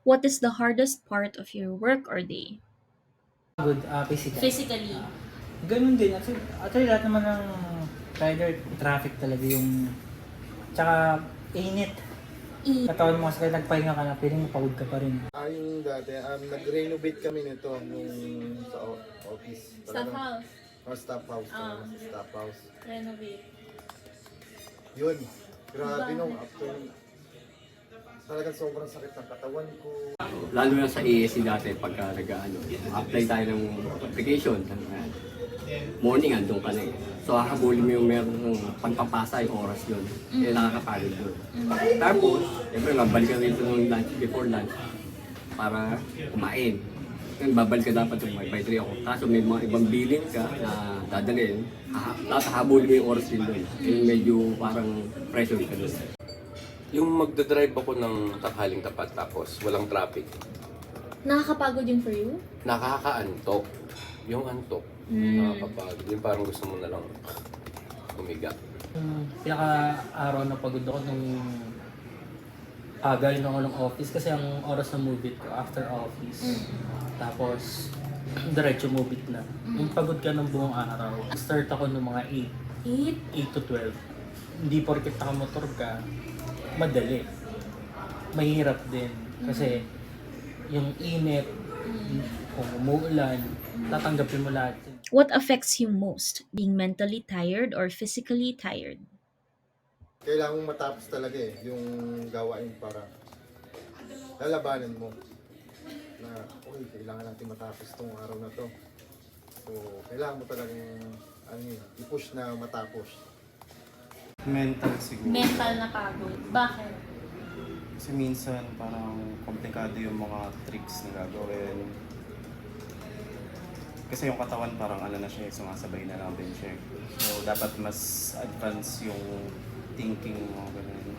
What is the hardest part of your work or day? Good, physical. Physically. Ganun din. Actually, lahat naman ng rider, traffic talaga yung... Tsaka, init. Katawan mo kasi nagpahinga ka na, feeling mo pagod ka pa rin. Yung dati, nag-renovate kami nito nung sa office. Staff house. Staff house. Staff house. Renovate. Yun. Grabe nung after talagang sobrang sakit ng katawan ko. Lalo na sa ASC dati, pagka apply tayo ng application, morning andun ka na eh. So hahabulin mo yung meron ng pagpapasa yung oras yun. Kaya nakakapagod yun. Tapos, siyempre mabalik ka rito ng lunch, before lunch, para kumain. Ngayon, babalik ka dapat yung may 3 ako. Kaso may mga ibang billing ka na dadalhin, lahat hahabulin mo yung oras din doon. Yung medyo parang pressure ka doon. Yung magdadrive ako ng tanghaling tapat tapos walang traffic, Nakakapagod yun for you? nakakaantok. Yung antok, nakakapagod. Yung parang gusto mo na lang humiga. Yung pinaka-araw na pagod ako nung galing ako ng office kasi ang oras na move it ko after office. Tapos, diretso move it na. Yung pagod ka ng buong araw. Start ako ng mga 8 to 12. Hindi porket nakamotor ka, madali. Mahirap din. Kasi yung init, kung umuulan, tatanggapin mo lahat. What affects you most? Being mentally tired or physically tired? Kailangan mong matapos talaga yung gawain para lalabanan mo. Na, okay, kailangan natin matapos tong araw na to. So, kailangan mo talagang i-push na matapos. Mental siguro. Mental na pagod. Bakit? Kasi minsan parang komplikado yung mga tricks na gagawin. Kasi yung katawan parang na siya, sumasabay na lang din siya. So dapat mas advance yung thinking mo, ganun.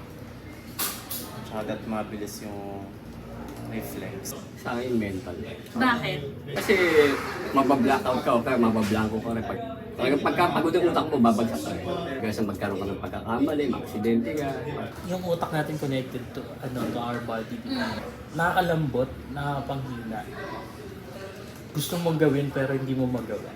Tsaka dapat mabilis yung reflex. Sa akin, mental. Bakit? Kasi mabablackout ka o kaya mabablanko ka rin. Talagang pagkapagod yung utak mo, babagsak ka rin. Kasi magkaroon ka ng pagkakamali, maksidente ka. Yung utak natin connected to our body. Nakakalambot, nakakapanghina. Gusto mong gawin pero hindi mo magawa.